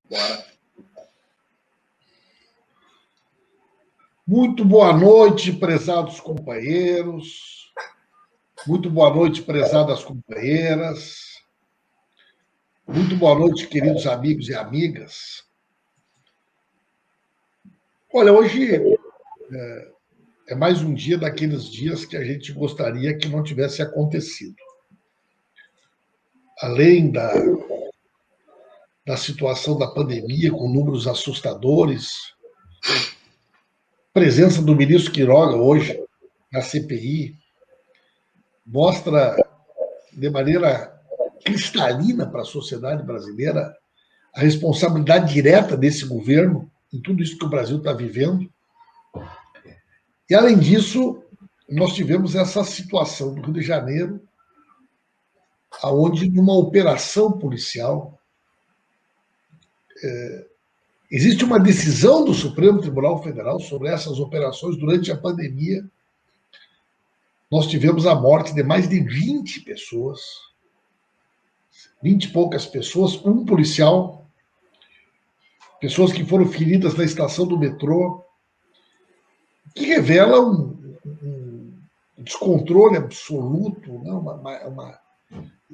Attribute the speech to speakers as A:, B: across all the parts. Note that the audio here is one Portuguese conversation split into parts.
A: Bora. Muito boa noite, prezados companheiros. Muito boa noite, prezadas companheiras. Muito boa noite, queridos amigos e amigas. Olha, hoje é mais um dia daqueles dias que a gente gostaria que não tivesse acontecido. Além da situação da pandemia, com números assustadores, a presença do ministro Queiroga hoje na CPI mostra de maneira cristalina para a sociedade brasileira a responsabilidade direta desse governo em tudo isso que o Brasil está vivendo. E, além disso, nós tivemos essa situação do Rio de Janeiro, onde, numa operação policial, existe uma decisão do Supremo Tribunal Federal sobre essas operações durante a pandemia. Nós tivemos a morte de mais de 20 pessoas, 20 e poucas pessoas, um policial, pessoas que foram feridas na estação do metrô, que revela um descontrole absoluto. Né?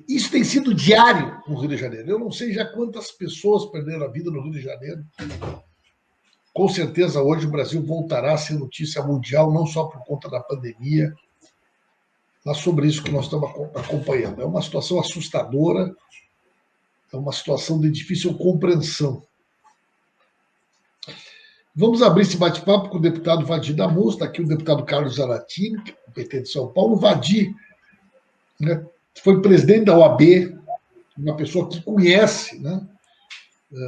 A: Isso tem sido diário no Rio de Janeiro. Eu não sei já quantas pessoas perderam a vida no Rio de Janeiro. Com certeza, hoje o Brasil voltará a ser notícia mundial, não só por conta da pandemia, mas sobre isso que nós estamos acompanhando. É uma situação assustadora, é uma situação de difícil compreensão. Vamos abrir esse bate-papo com o deputado Vadir Damus, está aqui o deputado Carlos Zaratini, PT de São Paulo. Vadir, né, foi presidente da OAB, uma pessoa que conhece, né,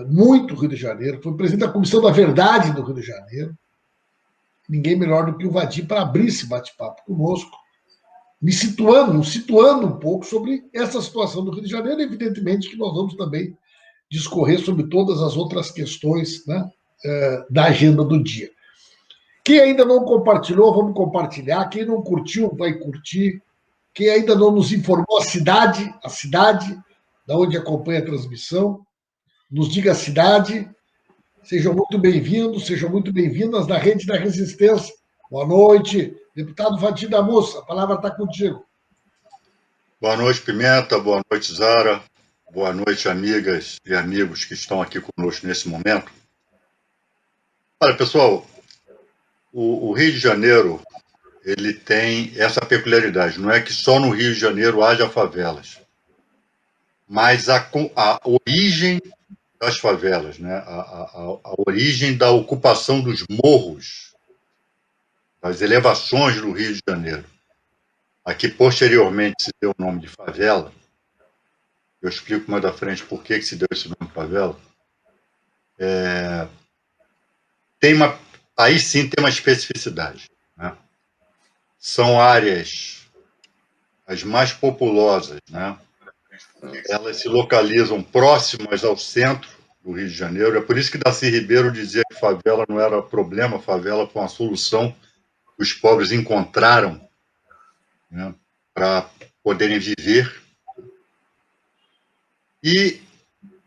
A: muito o Rio de Janeiro, foi presidente da Comissão da Verdade do Rio de Janeiro. Ninguém melhor do que o Vadir para abrir esse bate-papo conosco, nos situando um pouco sobre essa situação do Rio de Janeiro. Evidentemente que nós vamos também discorrer sobre todas as outras questões, né, da agenda do dia. Quem ainda não compartilhou, vamos compartilhar. Quem não curtiu, vai curtir. Quem ainda não nos informou, a cidade da onde acompanha a transmissão, nos diga a cidade. Sejam muito bem-vindos, sejam muito bem-vindas da Rede da Resistência. Boa noite, deputado Vadir Damus, a palavra está contigo.
B: Boa noite, Pimenta. Boa noite, Zara. Boa noite, amigas e amigos que estão aqui conosco nesse momento. Olha, pessoal, o Rio de Janeiro, ele tem essa peculiaridade. Não é que só no Rio de Janeiro haja favelas, mas a origem das favelas, né? A origem da ocupação dos morros, das elevações do Rio de Janeiro, a que posteriormente se deu o nome de favela. Eu explico mais da frente por que se deu esse nome de favela. Aí sim tem uma especificidade, né? São áreas as mais populosas, né? Elas se localizam próximas ao centro do Rio de Janeiro. É por isso que Darcy Ribeiro dizia que favela não era problema, favela foi uma solução que os pobres encontraram, né, para poderem viver. E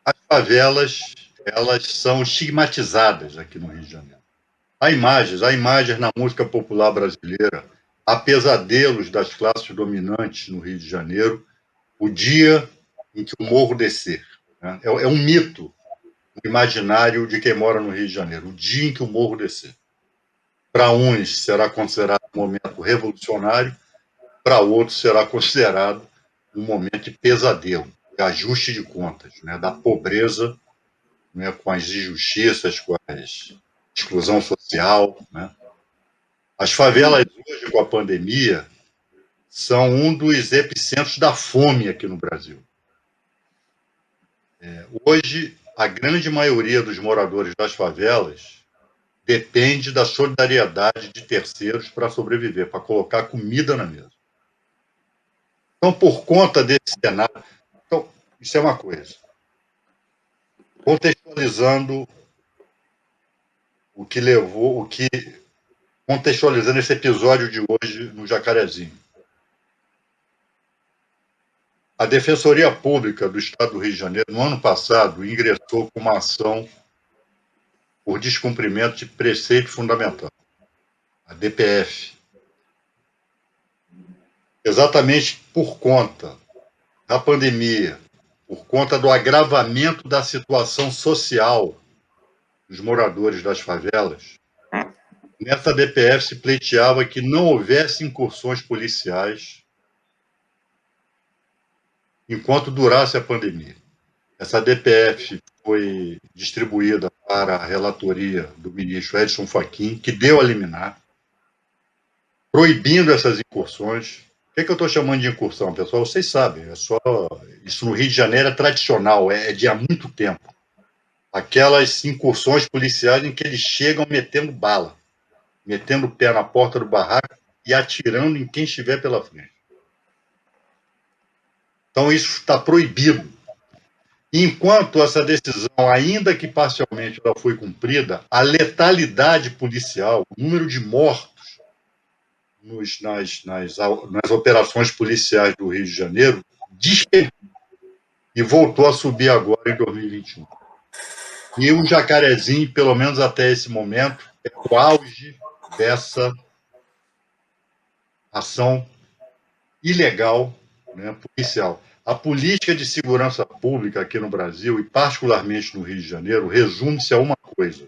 B: as favelas, elas são estigmatizadas aqui no Rio de Janeiro. Há imagens na música popular brasileira, há pesadelos das classes dominantes no Rio de Janeiro, o dia em que o morro descer. Né? É um mito no imaginário de quem mora no Rio de Janeiro, o dia em que o morro descer. Para uns será considerado um momento revolucionário, para outros será considerado um momento de pesadelo, de ajuste de contas, né? Da pobreza, né? Com as injustiças, com a exclusão social, né? As favelas hoje, com a pandemia, são um dos epicentros da fome aqui no Brasil. Hoje, a grande maioria dos moradores das favelas depende da solidariedade de terceiros para sobreviver, para colocar comida na mesa. Então, por conta desse cenário... Então, isso é uma coisa. Contextualizando contextualizando esse episódio de hoje no Jacarezinho. A Defensoria Pública do Estado do Rio de Janeiro, no ano passado, ingressou com uma ação por descumprimento de preceito fundamental, a DPF. Exatamente por conta da pandemia, por conta do agravamento da situação social dos moradores das favelas, nessa DPF se pleiteava que não houvesse incursões policiais enquanto durasse a pandemia. Essa DPF foi distribuída para a relatoria do ministro Edson Fachin, que deu a liminar, proibindo essas incursões. O que eu estou chamando de incursão, pessoal? Vocês sabem, isso no Rio de Janeiro é tradicional, é de há muito tempo. Aquelas incursões policiais em que eles chegam metendo bala, metendo o pé na porta do barraco e atirando em quem estiver pela frente. Então, isso está proibido. Enquanto essa decisão, ainda que parcialmente ela foi cumprida, a letalidade policial, o número de mortos nas operações policiais do Rio de Janeiro, despencou e voltou a subir agora em 2021. E o Jacarezinho, pelo menos até esse momento, é o auge dessa ação ilegal, né, policial. A política de segurança pública aqui no Brasil, e particularmente no Rio de Janeiro, resume-se a uma coisa: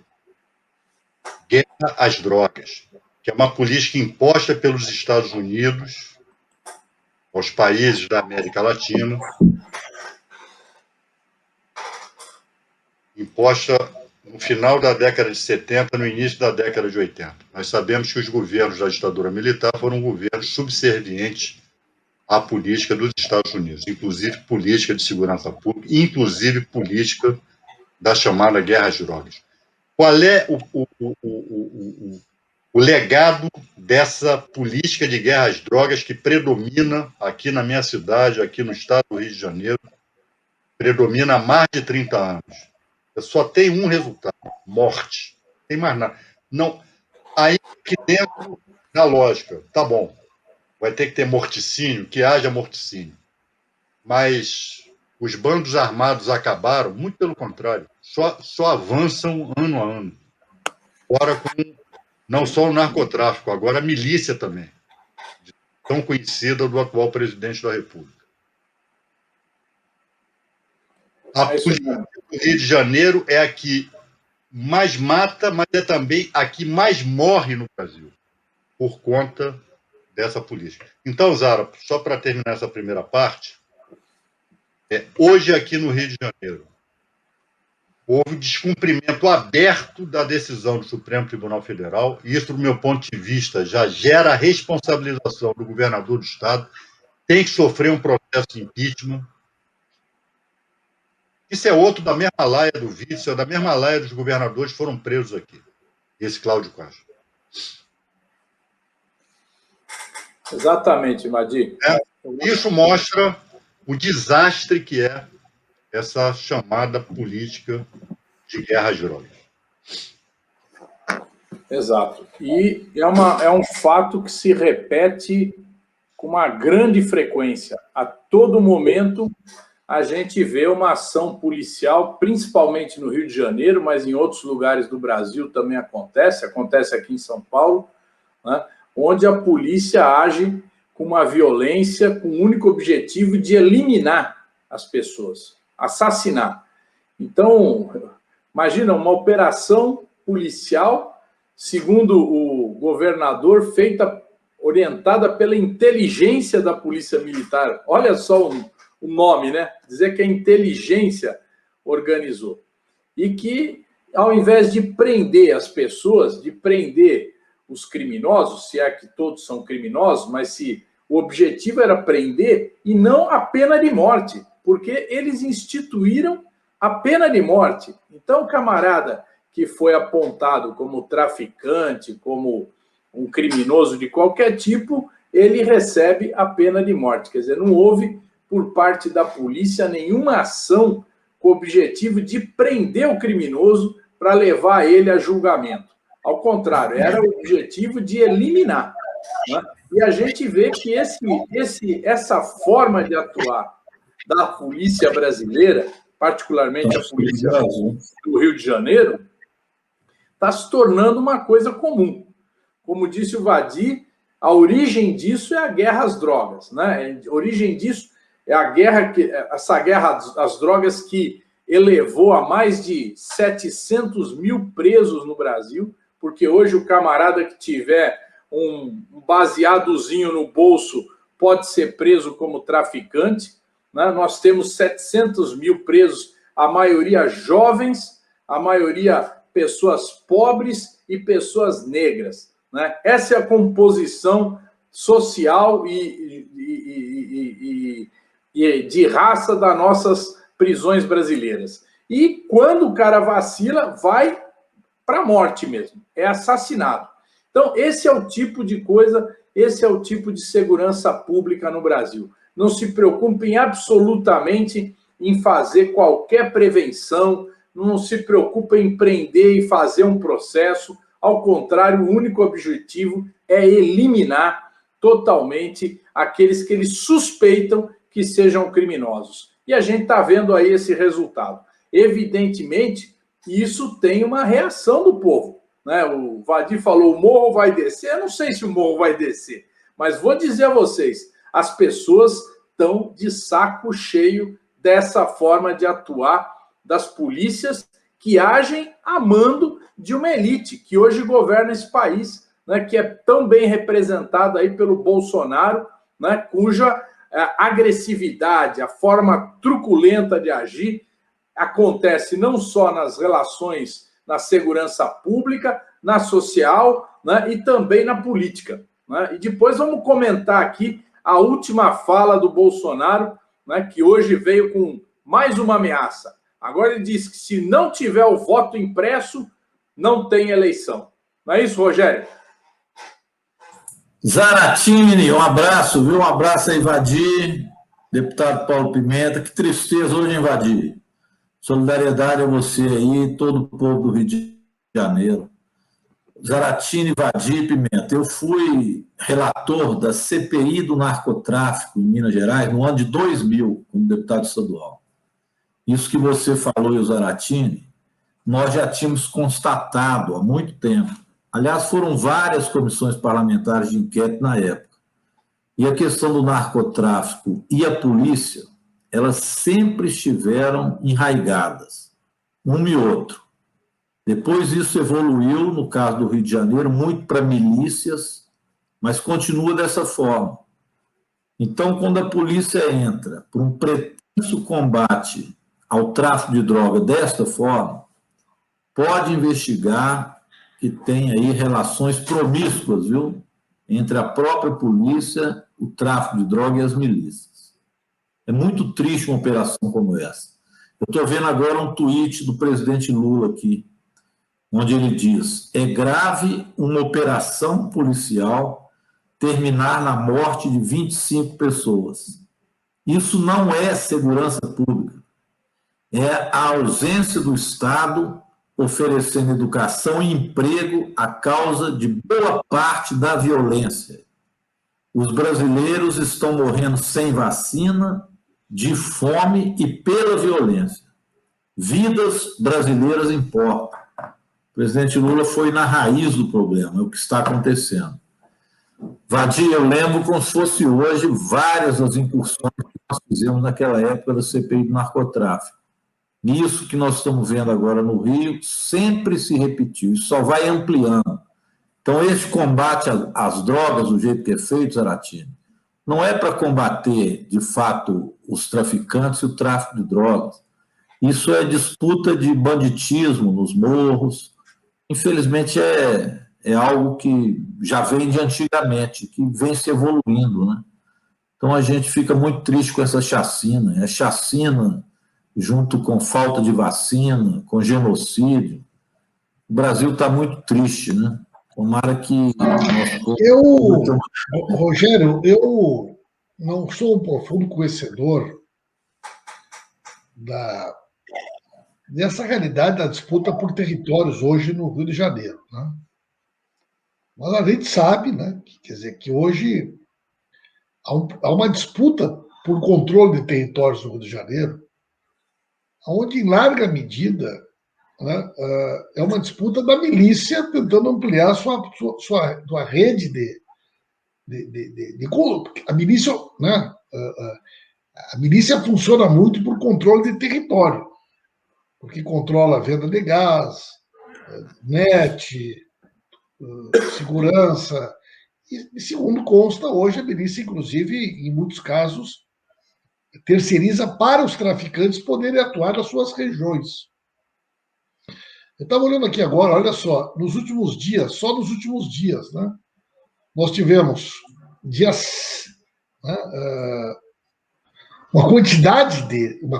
B: guerra às drogas, que é uma política imposta pelos Estados Unidos aos países da América Latina, imposta no final da década de 70, no início da década de 80. Nós sabemos que os governos da ditadura militar foram governos subservientes à política dos Estados Unidos, inclusive política de segurança pública, inclusive política da chamada guerra às drogas. Qual é o legado dessa política de guerra às drogas que predomina aqui na minha cidade, aqui no estado do Rio de Janeiro, predomina há mais de 30 anos? Só tem um resultado: morte. Não tem mais nada. Não, aí que dentro da lógica, tá bom, vai ter que ter morticínio, que haja morticínio. Mas os bandos armados acabaram, muito pelo contrário, só avançam ano a ano. Agora com não só o narcotráfico, agora a milícia também, tão conhecida do atual presidente da República. A polícia do Rio de Janeiro é a que mais mata, mas é também a que mais morre no Brasil, por conta dessa política. Então, Zara, só para terminar essa primeira parte, hoje aqui no Rio de Janeiro, houve descumprimento aberto da decisão do Supremo Tribunal Federal, e isso, do meu ponto de vista, já gera a responsabilização do governador do Estado, tem que sofrer um processo de impeachment. Isso é outro da mesma laia do vice, da mesma laia dos governadores que foram presos aqui, esse Cláudio Castro.
C: Exatamente, Madi.
B: Isso mostra o desastre que é essa chamada política de guerra às drogas.
C: Exato. E é um fato que se repete com uma grande frequência. A todo momento a gente vê uma ação policial, principalmente no Rio de Janeiro, mas em outros lugares do Brasil também acontece aqui em São Paulo, né, onde a polícia age com uma violência com o único objetivo de eliminar as pessoas, assassinar. Então, imagina uma operação policial, segundo o governador, orientada pela inteligência da Polícia Militar. Olha só o nome, né? Dizer que a inteligência organizou. E que, ao invés de prender as pessoas, de prender os criminosos, se é que todos são criminosos, mas se o objetivo era prender e não a pena de morte, porque eles instituíram a pena de morte. Então, o camarada que foi apontado como traficante, como um criminoso de qualquer tipo, ele recebe a pena de morte. Quer dizer, não houve, por parte da polícia, nenhuma ação com o objetivo de prender o criminoso para levar ele a julgamento. Ao contrário, era o objetivo de eliminar. Né? E a gente vê que essa forma de atuar da polícia brasileira, particularmente a polícia do Rio de Janeiro, está se tornando uma coisa comum. Como disse o Vadi, a origem disso é a guerra às drogas, né? A origem disso é essa guerra às drogas que elevou a mais de 700 mil presos no Brasil, porque hoje o camarada que tiver um baseadozinho no bolso pode ser preso como traficante, né? Nós temos 700 mil presos, a maioria jovens, a maioria pessoas pobres e pessoas negras, né? Essa é a composição social e de raça das nossas prisões brasileiras. E quando o cara vacila, vai para a morte mesmo, é assassinado. Então, esse é o tipo de coisa, esse é o tipo de segurança pública no Brasil. Não se preocupem absolutamente em fazer qualquer prevenção, não se preocupem em prender e fazer um processo. Ao contrário, o único objetivo é eliminar totalmente aqueles que eles suspeitam que sejam criminosos. E a gente está vendo aí esse resultado. Evidentemente, isso tem uma reação do povo, né? O Vadi falou, o morro vai descer. Eu não sei se o morro vai descer, mas vou dizer a vocês, as pessoas estão de saco cheio dessa forma de atuar das polícias que agem a mando de uma elite que hoje governa esse país, né, que é tão bem representada aí pelo Bolsonaro, né, cuja agressividade, a forma truculenta de agir acontece não só nas relações, na segurança pública, na social, né, e também na política, né? E depois vamos comentar aqui a última fala do Bolsonaro, né, que hoje veio com mais uma ameaça. Agora ele diz que se não tiver o voto impresso, não tem eleição. Não é isso, Rogério?
D: Zaratini, um abraço, viu? Um abraço aí, Vadi, deputado Paulo Pimenta. Que tristeza hoje, hein, Vadi? Solidariedade a você aí, todo o povo do Rio de Janeiro. Zaratini, Vadi, Pimenta. Eu fui relator da CPI do narcotráfico em Minas Gerais no ano de 2000, como deputado estadual. Isso que você falou, Zaratini, nós já tínhamos constatado há muito tempo. Aliás, foram várias comissões parlamentares de inquérito na época. E a questão do narcotráfico e a polícia, elas sempre estiveram enraigadas, um e outro. Depois isso evoluiu, no caso do Rio de Janeiro, muito para milícias, mas continua dessa forma. Então, quando a polícia entra por um pretenso combate ao tráfico de droga desta forma, pode investigar que tem aí relações promíscuas, viu, entre a própria polícia, o tráfico de droga e as milícias. É muito triste uma operação como essa. Eu estou vendo agora um tweet do presidente Lula aqui, onde ele diz: é grave uma operação policial terminar na morte de 25 pessoas. Isso não é segurança pública. É a ausência do Estado oferecendo educação e emprego à causa de boa parte da violência. Os brasileiros estão morrendo sem vacina, de fome e pela violência. Vidas brasileiras importam. O presidente Lula foi na raiz do problema, é o que está acontecendo. Vadi, eu lembro como se fosse hoje várias das incursões que nós fizemos naquela época da CPI do narcotráfico. Isso que nós estamos vendo agora no Rio sempre se repetiu, isso só vai ampliando. Então, esse combate às drogas, do jeito que é feito, Zaratini, não é para combater, de fato, os traficantes e o tráfico de drogas. Isso é disputa de banditismo nos morros. Infelizmente, é algo que já vem de antigamente, que vem se evoluindo, né? Então, a gente fica muito triste com essa chacina. É chacina junto com falta de vacina, com genocídio. O Brasil está muito triste, né? Tomara que...
A: Rogério, eu não sou um profundo conhecedor dessa realidade da disputa por territórios hoje no Rio de Janeiro, né? Mas a gente sabe, né, quer dizer, que hoje há uma disputa por controle de territórios no Rio de Janeiro, onde, em larga medida, né, é uma disputa da milícia tentando ampliar sua rede de a milícia, né, a milícia funciona muito por controle de território, porque controla a venda de gás, net, segurança. E, segundo consta, hoje a milícia, inclusive, em muitos casos, terceiriza para os traficantes poderem atuar nas suas regiões. Eu estava olhando aqui agora, olha só, nos últimos dias, só nos últimos dias, né, nós tivemos dias, né, uma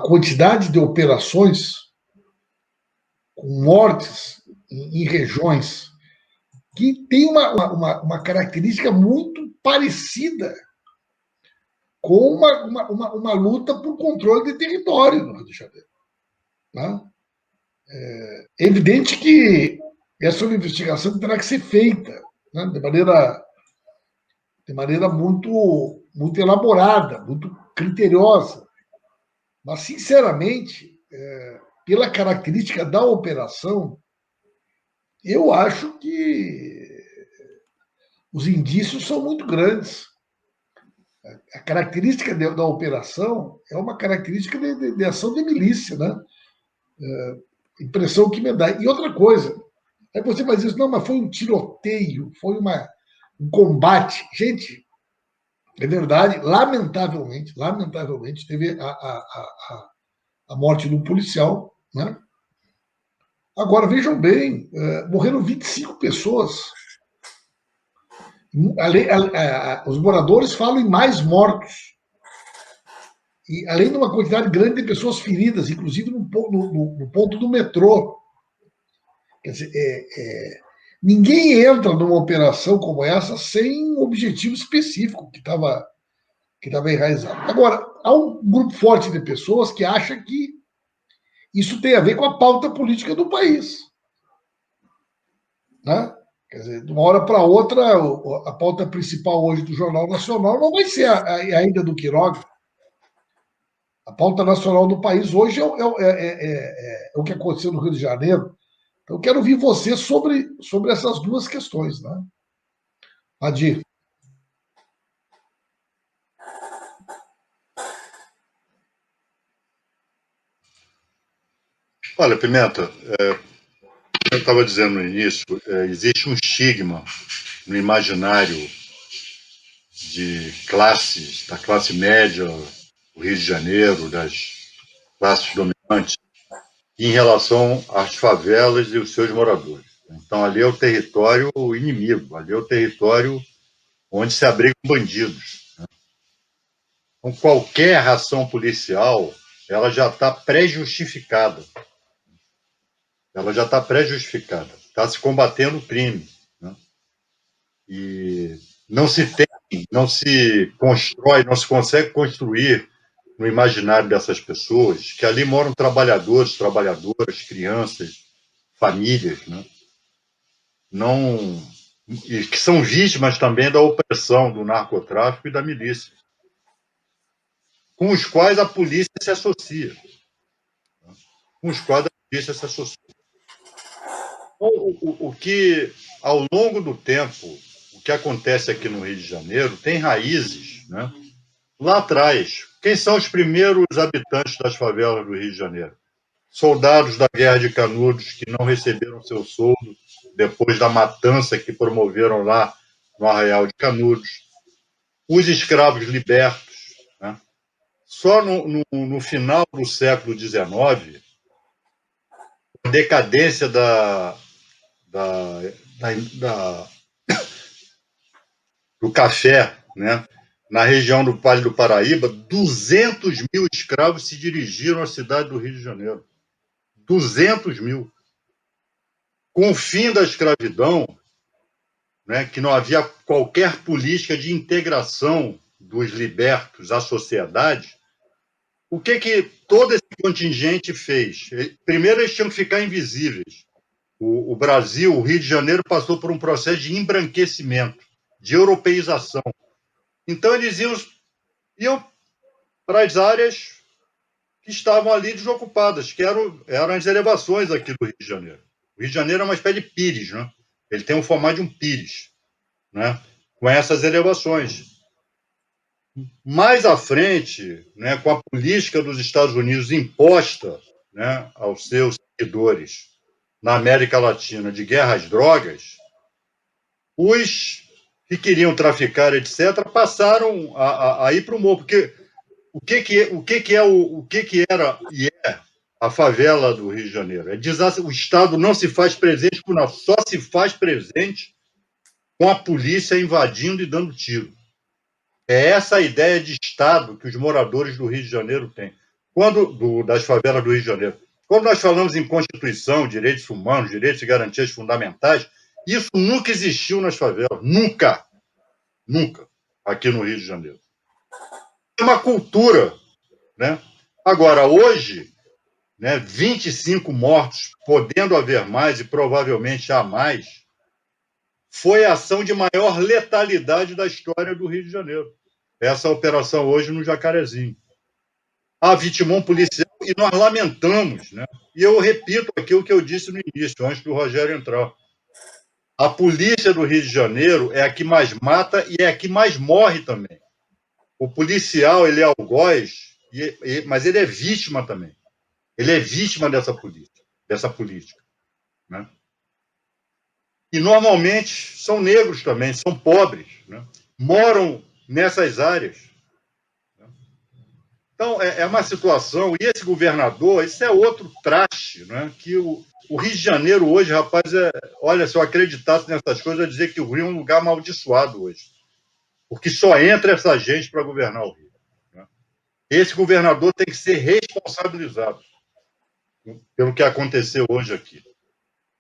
A: quantidade de operações com mortes em regiões que tem uma característica muito parecida com uma luta por controle de território no Rio de Janeiro. Né? É evidente que essa investigação terá que ser feita, né, de maneira muito, muito elaborada, muito criteriosa. Mas, sinceramente, pela característica da operação, eu acho que os indícios são muito grandes. A característica da operação é uma característica de ação de milícia, né? Impressão que me dá. E outra coisa, aí você vai dizer, não, mas foi um tiroteio, foi um combate. Gente, é verdade, lamentavelmente, teve a morte de um policial, né? Agora, vejam bem, morreram 25 pessoas. Os moradores falam em mais mortos. E além de uma quantidade grande de pessoas feridas, inclusive no ponto do metrô. Quer dizer, ninguém entra numa operação como essa sem um objetivo específico que estava enraizado. Agora, há um grupo forte de pessoas que acha que isso tem a ver com a pauta política do país. Né? Quer dizer, de uma hora para outra, a pauta principal hoje do Jornal Nacional não vai ser ainda do Queiroga. A pauta nacional do país hoje é o que aconteceu no Rio de Janeiro. Então, eu quero ouvir você sobre essas duas questões. Né? Adir.
B: Olha, Pimenta, eu estava dizendo no início, existe um estigma no imaginário de classes, da classe média do Rio de Janeiro, das classes dominantes, em relação às favelas e os seus moradores. Então, ali é o território inimigo, ali é o território onde se abrigam bandidos. Né? Então, qualquer ação policial, ela já está pré-justificada. Ela já está pré-justificada. Está se combatendo o crime. Né? E não se constrói, não se consegue construir no imaginário dessas pessoas que ali moram trabalhadores, trabalhadoras, crianças, famílias, né? Não, e que são vítimas também da opressão do narcotráfico e da milícia, com os quais a polícia se associa. O que, ao longo do tempo, o que acontece aqui no Rio de Janeiro tem raízes, né? Lá atrás. Quem são os primeiros habitantes das favelas do Rio de Janeiro? Soldados da Guerra de Canudos que não receberam seu soldo depois da matança que promoveram lá no Arraial de Canudos. Os escravos libertos. Né? Só no final do século XIX, a decadência do café, né? Na região do Vale do Paraíba, 200 mil escravos se dirigiram à cidade do Rio de Janeiro. 200 mil. Com o fim da escravidão, né, que não havia qualquer política de integração dos libertos à sociedade, o que todo esse contingente fez? Primeiro, eles tinham que ficar invisíveis. O Brasil, o Rio de Janeiro, passou por um processo de embranquecimento, de europeização. Então, eles iam para as áreas que estavam ali desocupadas, que eram as elevações aqui do Rio de Janeiro. O Rio de Janeiro é uma espécie de pires, né? Ele tem o formato de um pires, né? Com essas elevações. Mais à frente, né, com a política dos Estados Unidos imposta, né, aos seus seguidores na América Latina de guerra às drogas, os que queriam traficar, etc., passaram a ir para o morro. Porque o que era e é a favela do Rio de Janeiro? O Estado não se faz presente, só se faz presente com a polícia invadindo e dando tiro. É essa a ideia de Estado que os moradores do Rio de Janeiro têm. Das favelas do Rio de Janeiro. Quando nós falamos em Constituição, direitos humanos, direitos e garantias fundamentais, isso nunca existiu nas favelas. Nunca. Nunca. Aqui no Rio de Janeiro. É uma cultura, né? Agora, hoje, né, 25 mortos, podendo haver mais e provavelmente há mais, foi a ação de maior letalidade da história do Rio de Janeiro. Essa operação hoje no Jacarezinho. Há vitimão policial e nós lamentamos, né? E eu repito aqui o que eu disse no início, antes do Rogério entrar. A polícia do Rio de Janeiro é a que mais mata e é a que mais morre também. O policial, ele é algoz, mas ele é vítima também. Ele é vítima dessa política, né? E, normalmente, são negros também, são pobres, né? Moram nessas áreas. Então, é uma situação... E esse governador, isso é outro traste, né? Que o Rio de Janeiro hoje, rapaz, olha, se eu acreditasse nessas coisas, eu ia dizer que o Rio é um lugar amaldiçoado hoje. Porque só entra essa gente para governar o Rio, né? Esse governador tem que ser responsabilizado pelo que aconteceu hoje aqui.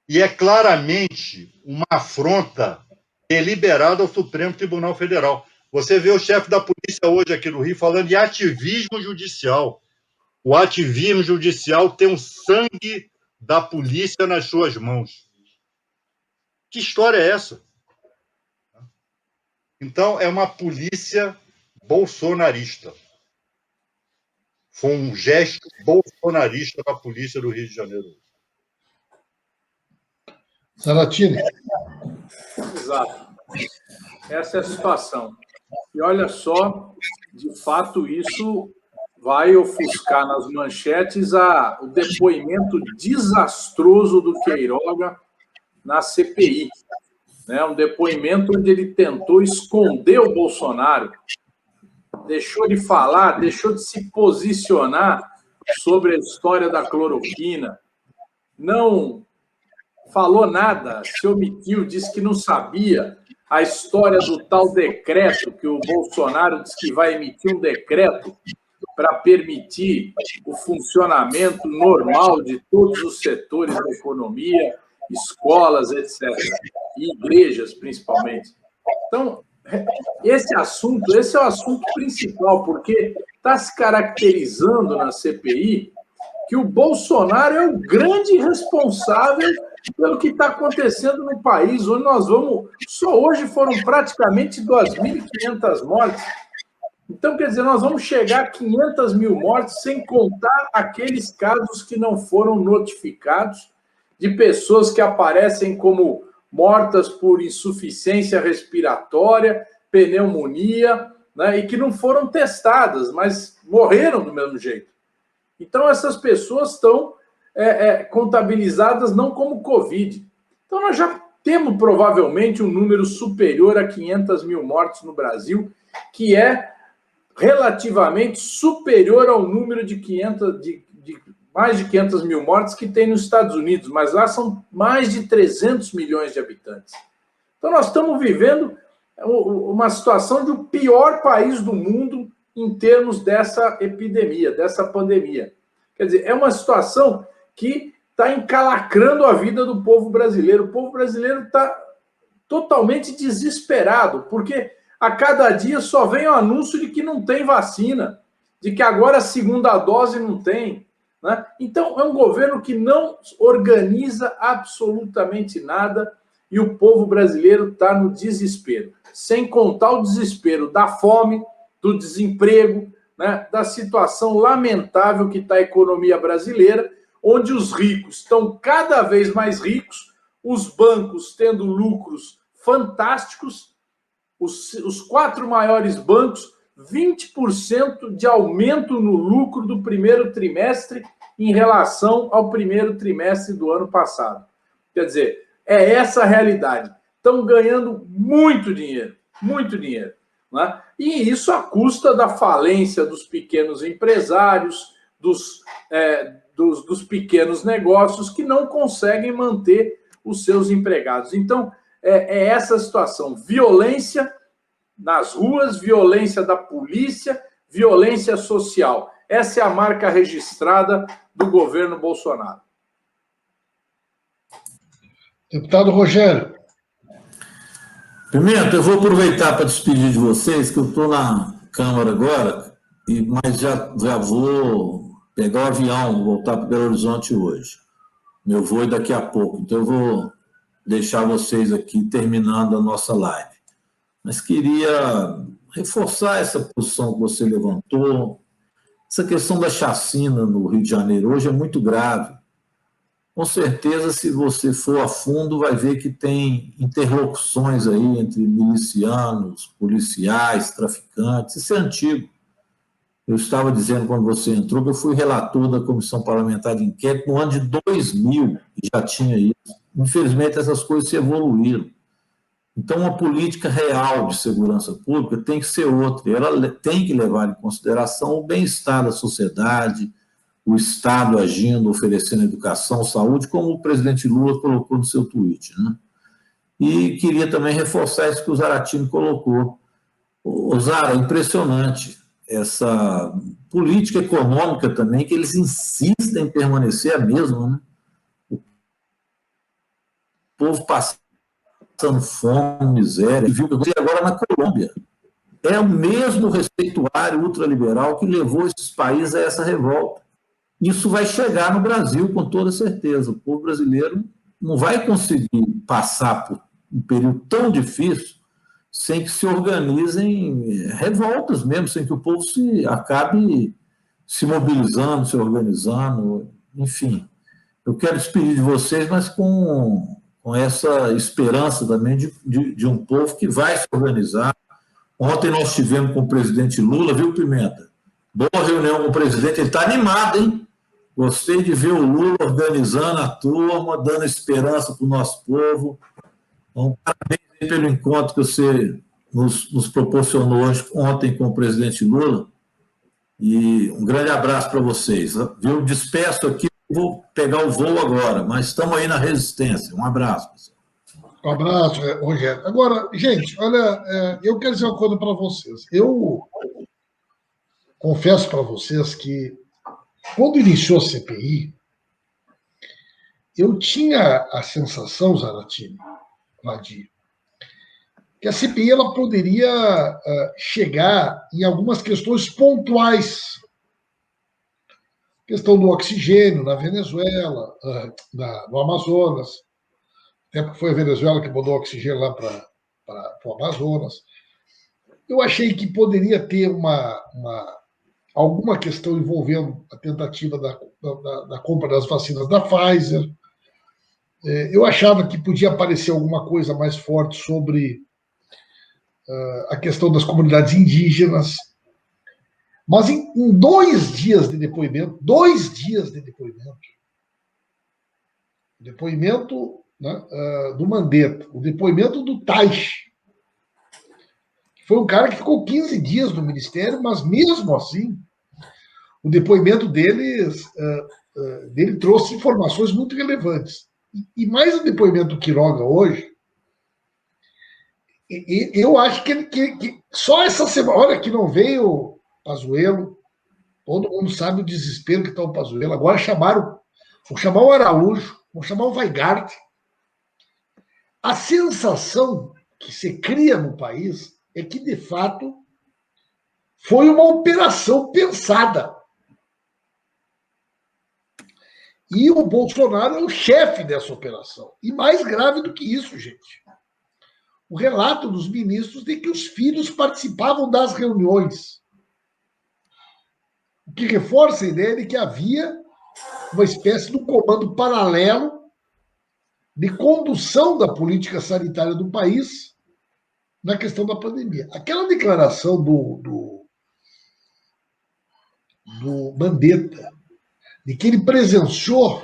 B: E é claramente uma afronta deliberada ao Supremo Tribunal Federal. Você vê o chefe da polícia hoje aqui no Rio falando de ativismo judicial. O ativismo judicial tem o sangue da polícia nas suas mãos. Que história é essa? Então, é uma polícia bolsonarista. Foi um gesto bolsonarista da polícia do Rio de Janeiro.
A: Saratini.
C: Exato. Essa é a situação. E olha só, de fato, isso vai ofuscar nas manchetes o depoimento desastroso do Queiroga na CPI. Né? Um depoimento onde ele tentou esconder o Bolsonaro, deixou de falar, deixou de se posicionar sobre a história da cloroquina, não falou nada, se omitiu, disse que não sabia a história do tal decreto, que o Bolsonaro disse que vai emitir um decreto para permitir o funcionamento normal de todos os setores da economia, escolas, etc., e igrejas, principalmente. Então, esse é o assunto principal, porque está se caracterizando na CPI que o Bolsonaro é o grande responsável pelo que está acontecendo no país, onde nós vamos... Só hoje foram praticamente 2.500 mortes. Então, quer dizer, nós vamos chegar a 500 mil mortes, sem contar aqueles casos que não foram notificados, de pessoas que aparecem como mortas por insuficiência respiratória, pneumonia, né, e que não foram testadas, mas morreram do mesmo jeito. Então, essas pessoas estão contabilizadas não como Covid. Então, nós já temos provavelmente um número superior a 500 mil mortes no Brasil, que é relativamente superior ao número de mais de 500 mil mortes que tem nos Estados Unidos, mas lá são mais de 300 milhões de habitantes. Então, nós estamos vivendo uma situação de o pior país do mundo em termos dessa epidemia, dessa pandemia. Quer dizer, é uma situação que está encalacrando a vida do povo brasileiro. O povo brasileiro está totalmente desesperado, porque a cada dia só vem o anúncio de que não tem vacina, de que agora a segunda dose não tem, né? Então, é um governo que não organiza absolutamente nada e o povo brasileiro está no desespero. Sem contar o desespero da fome, do desemprego, né, da situação lamentável que está a economia brasileira, onde os ricos estão cada vez mais ricos, os bancos tendo lucros fantásticos, os 4 maiores bancos, 20% de aumento no lucro do primeiro trimestre em relação ao primeiro trimestre do ano passado. Quer dizer, é essa a realidade. Estão ganhando muito dinheiro, né? E isso à custa da falência dos pequenos empresários, dos pequenos negócios que não conseguem manter os seus empregados. Então, é essa situação. Violência nas ruas, violência da polícia, violência social. Essa é a marca registrada do governo Bolsonaro.
A: Deputado Rogério.
D: Pimenta, eu vou aproveitar para despedir de vocês, que eu estou na Câmara agora, mas já vou pegar o avião, voltar para Belo Horizonte hoje. Meu voo é daqui a pouco, então eu vou deixar vocês aqui terminando a nossa live. Mas queria reforçar essa posição que você levantou. Essa questão da chacina no Rio de Janeiro hoje é muito grave. Com certeza, se você for a fundo, vai ver que tem interlocuções aí entre milicianos, policiais, traficantes. Isso é antigo. Eu estava dizendo, quando você entrou, que eu fui relator da Comissão Parlamentar de Inquérito no ano de 2000, e já tinha isso. Infelizmente, essas coisas se evoluíram. Então, uma política real de segurança pública tem que ser outra. Ela tem que levar em consideração o bem-estar da sociedade, o Estado agindo, oferecendo educação, saúde, como o presidente Lula colocou no seu tweet, né? E queria também reforçar isso que o Zaratini colocou. O Zara, impressionante essa política econômica também, que eles insistem em permanecer a mesma, né? O povo passando fome, miséria, e viu que aconteceu agora na Colômbia. É o mesmo receituário ultraliberal que levou esses países a essa revolta. Isso vai chegar no Brasil, com toda certeza. O povo brasileiro não vai conseguir passar por um período tão difícil sem que se organizem revoltas mesmo, sem que o povo acabe se mobilizando, se organizando, enfim. Eu quero despedir de vocês, mas com essa esperança também de um povo que vai se organizar. Ontem nós tivemos com o presidente Lula, viu, Pimenta? Boa reunião com o presidente, ele está animado, hein? Gostei de ver o Lula organizando a turma, dando esperança para o nosso povo. Então, parabéns pelo encontro que você nos proporcionou ontem com o presidente Lula. E um grande abraço para vocês. Eu despeço aqui, vou pegar o voo agora, mas estamos aí na resistência. Um abraço, pessoal.
A: Um abraço, Rogério. Agora, gente, olha, eu quero dizer uma coisa para vocês. Eu confesso para vocês que, quando iniciou a CPI, eu tinha a sensação, Zaratini, Vadir, que a CPI ela poderia chegar em algumas questões pontuais. Questão do oxigênio na Venezuela, no Amazonas, até porque foi a Venezuela que mandou oxigênio lá para o Amazonas. Eu achei que poderia ter alguma questão envolvendo a tentativa da compra das vacinas da Pfizer. Eu achava que podia aparecer alguma coisa mais forte sobre a questão das comunidades indígenas. Mas em 2 dias de depoimento, o depoimento, né, do Mandetta, o depoimento do Taish, que foi um cara que ficou 15 dias no ministério, mas mesmo assim, o depoimento dele trouxe informações muito relevantes. E mais o depoimento do Quiroga hoje, eu acho que só essa semana, olha que não veio Pazuello, todo mundo sabe o desespero que está o Pazuello. Agora vão chamar o Araújo, vão chamar o Weingart. A sensação que se cria no país é que, de fato, foi uma operação pensada. E o Bolsonaro é o chefe dessa operação. E mais grave do que isso, gente, o relato dos ministros de que os filhos participavam das reuniões. o que reforça a ideia de que havia uma espécie de um comando paralelo de condução da política sanitária do país na questão da pandemia. Aquela declaração do Mandetta, de que ele presenciou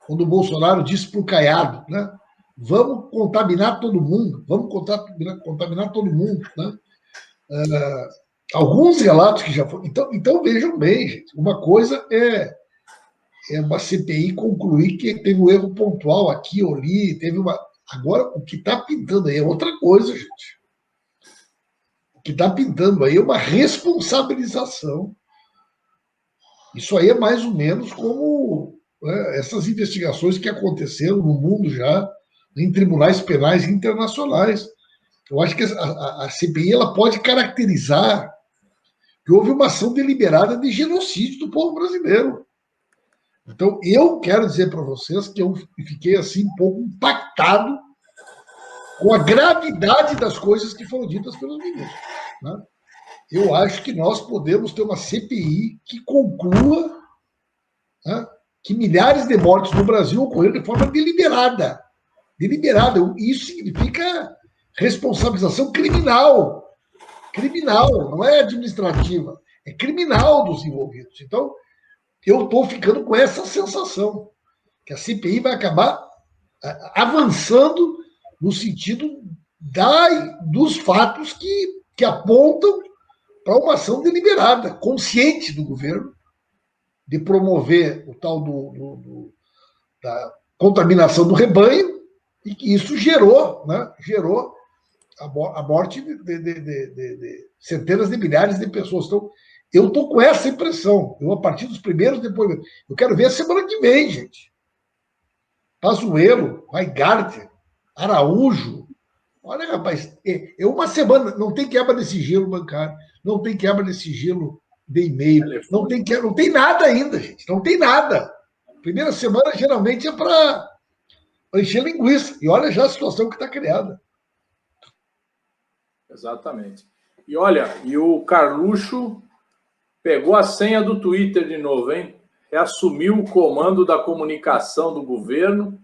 A: quando o Bolsonaro disse para o Caiado, né? Vamos contaminar todo mundo, vamos contaminar todo mundo, né? Alguns relatos que já foram. Então vejam bem, gente, uma coisa é uma CPI concluir que teve um erro pontual aqui ou ali, teve uma. Agora, o que está pintando aí é outra coisa, gente. O que está pintando aí é uma responsabilização. Isso aí é mais ou menos como, né, essas investigações que aconteceram no mundo já, em tribunais penais internacionais. Eu acho que a CPI ela pode caracterizar que houve uma ação deliberada de genocídio do povo brasileiro. Então, eu quero dizer para vocês que eu fiquei assim um pouco impactado com a gravidade das coisas que foram ditas pelos ministros, né? Eu acho que nós podemos ter uma CPI que conclua, né, que milhares de mortes no Brasil ocorreram de forma deliberada. Deliberada. Isso significa responsabilização criminal. Criminal, não é administrativa. É criminal dos envolvidos. Então, eu estou ficando com essa sensação, que a CPI vai acabar avançando no sentido dos fatos que apontam para uma ação deliberada, consciente do governo, de promover o tal da contaminação do rebanho, e que isso gerou a morte de centenas de milhares de pessoas. Então, eu estou com essa impressão. Eu, a partir dos primeiros depoimentos, eu quero ver a semana que vem, gente. Pazuello, Weingart, Araújo. Olha, rapaz, é uma semana, não tem quebra de sigilo bancário, não tem quebra de sigilo de e-mail, não tem nada ainda, gente, não tem nada. Primeira semana, geralmente, é para encher linguiça. E olha já a situação que está criada.
C: Exatamente. E olha, e o Carluxo pegou a senha do Twitter de novo, hein? Reassumiu o comando da comunicação do governo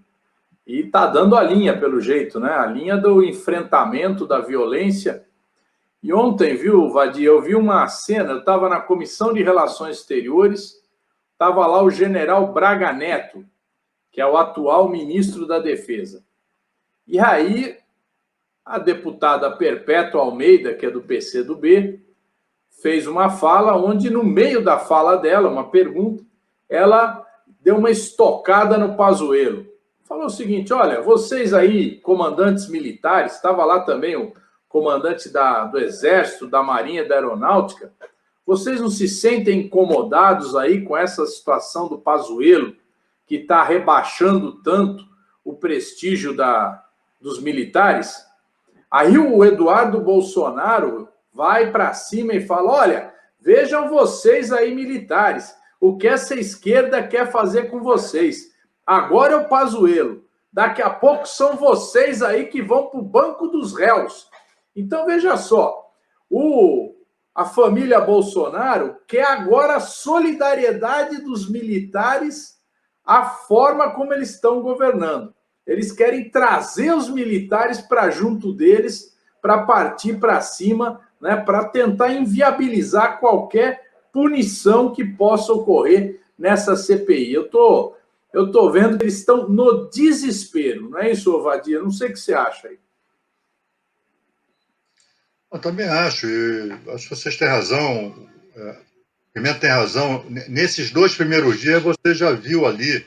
C: e está dando a linha, pelo jeito, né? A linha do enfrentamento da violência. E ontem, viu, Vadir, eu vi uma cena, eu estava na Comissão de Relações Exteriores, estava lá o general Braga Neto, que é o atual ministro da Defesa. E aí, a deputada Perpétua Almeida, que é do PCdoB, fez uma fala onde, no meio da fala dela, uma pergunta, ela deu uma estocada no Pazuello. Falou o seguinte: olha, vocês aí, comandantes militares, estava lá também o comandante do Exército, da Marinha, da Aeronáutica, vocês não se sentem incomodados aí com essa situação do Pazuello, que está rebaixando tanto o prestígio dos militares? Aí o Eduardo Bolsonaro vai para cima e fala: olha, vejam vocês aí, militares, o que essa esquerda quer fazer com vocês. Agora é o Pazuello. Daqui a pouco são vocês aí que vão para o banco dos réus. Então, veja só, a família Bolsonaro quer agora a solidariedade dos militares à forma como eles estão governando. Eles querem trazer os militares para junto deles, para partir para cima, né, para tentar inviabilizar qualquer punição que possa ocorrer nessa CPI. Eu tô vendo que eles estão no desespero, não é isso, Vadir? Não sei o que você acha aí.
B: Eu também acho, acho que vocês têm razão, Pimenta tem razão. Nesses 2 primeiros dias, você já viu ali,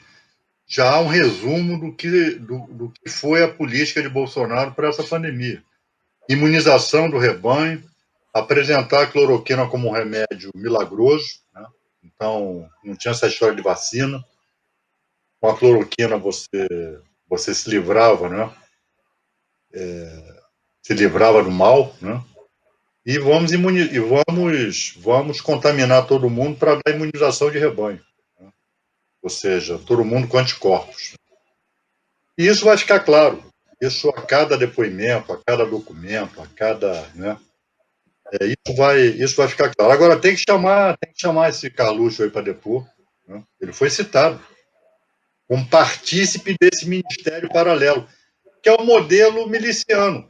B: já há um resumo do que foi a política de Bolsonaro para essa pandemia. Imunização do rebanho, apresentar a cloroquina como um remédio milagroso, né? Então, não tinha essa história de vacina. Com a cloroquina você se livrava, né? Se livrava do mal, né? E vamos contaminar todo mundo para dar imunização de rebanho, né? Ou seja, todo mundo com anticorpos. E isso vai ficar claro. Isso a cada depoimento, a cada documento, a cada, né, Isso vai ficar claro. Agora, tem que chamar esse Carluxo aí para depor. Né? Ele foi citado como partícipe desse ministério paralelo, que é o modelo miliciano.